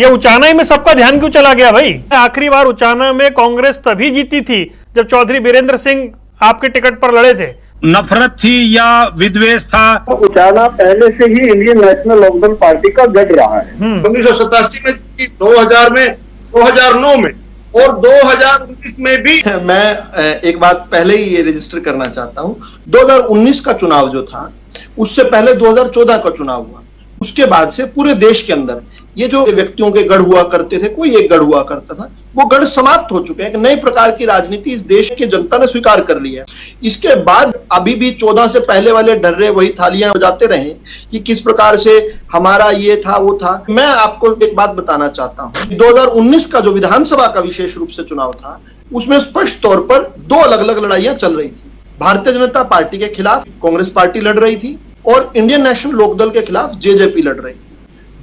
ये उचाना में सबका ध्यान क्यों चला गया भाई? आखिरी बार उचाना में कांग्रेस तभी जीती थी जब चौधरी बीरेंद्र सिंह आपके टिकट पर लड़े थे। नफरत थी या विद्वेष था? उचाना पहले से ही इंडियन नेशनल लोकदल पार्टी का गढ़ रहा है। 1987 में, 2000 में, 2009 में और 2019 में भी। मैं एक बात पहले ही ये रजिस्टर करना चाहता हूं, 2019 का चुनाव जो था उससे पहले 2014 का चुनाव हुआ। उसके बाद से पूरे देश के अंदर ये जो व्यक्तियों के गढ़ हुआ करते थे, कोई एक गढ़ हुआ करता था, वो गढ़ समाप्त हो चुके हैं। एक नए प्रकार की राजनीति इस देश की जनता ने स्वीकार कर ली है। इसके बाद अभी भी 14 से पहले वाले डर्रे वही थालियां बजाते रहे कि किस प्रकार से हमारा ये था वो था। मैं आपको एक बात बताना चाहता हूं, 2019 का जो विधानसभा का विशेष रूप से चुनाव था उसमें स्पष्ट तौर पर दो अलग अलग लड़ाइयां चल रही थी। भारतीय जनता पार्टी के खिलाफ कांग्रेस पार्टी लड़ रही थी और इंडियन नेशनल लोकदल के खिलाफ जेजेपी लड़ रही थी।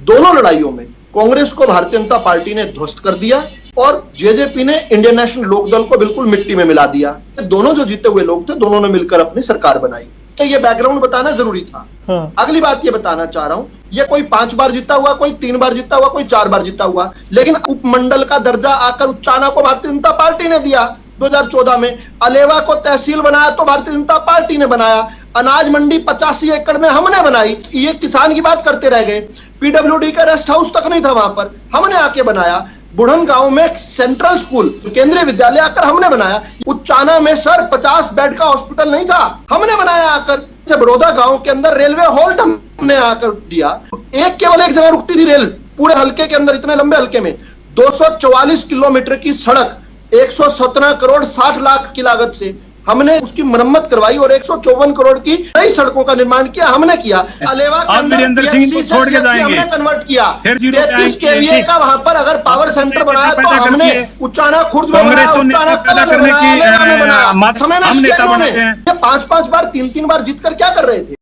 दोनों लड़ाइयों में कांग्रेस को भारतीय जनता पार्टी ने ध्वस्त कर दिया और जेजेपी ने इंडियन नेशनल लोकदल को बिल्कुल मिट्टी में मिला दिया। दोनों जो जीते हुए लोग थे, दोनों ने मिलकर अपनी सरकार बनाई। तो ये बैकग्राउंड बताना जरूरी था। अगली बात ये बताना चाह रहा हूं, ये कोई 5 बार जीता हुआ, कोई 3 बार जीता हुआ, कोई 4 बार जीता हुआ, लेकिन उपमंडल का दर्जा आकर उचाना को भारतीय जनता पार्टी ने दिया 2014 में। अलेवा को तहसील बनाया तो भारतीय जनता पार्टी ने बनाया। अनाज मंडी 85 एकड़ में हमने बनाई। ये किसान की बात करते रह गए। पीडब्ल्यूडी का रेस्ट हाउस तक नहीं था वहां पर, हमने आके बनाया। बुढ़न गांव में सेंट्रल स्कूल केंद्रीय विद्यालय आकर हमने बनाया। उचाना में सर 50 बेड का हॉस्पिटल नहीं था, हमने बनाया आकर। बड़ौदा गांव के अंदर रेलवे हॉल्ट हमने आकर दिया। केवल एक जगह रुकती थी रेल पूरे हल्के के अंदर, इतने लंबे हल्के में 244 किलोमीटर की सड़क 117 करोड़ 60 लाख की लागत से हमने उसकी मरम्मत करवाई और 154 करोड़ की नई सड़कों का निर्माण किया, हमने किया। अलेवा के अंदर हमने कन्वर्ट किया। 33 केवीए का वहां पर अगर पावर सेंटर बनाया तो हमने। उचाना खुर्द में बनाया, उचाना कला में बनाया, अलेवा में बनाया। समय नष्ट किया इन्होंने। 5-5 बार 3-3 बार जीत कर क्या कर रहे थे?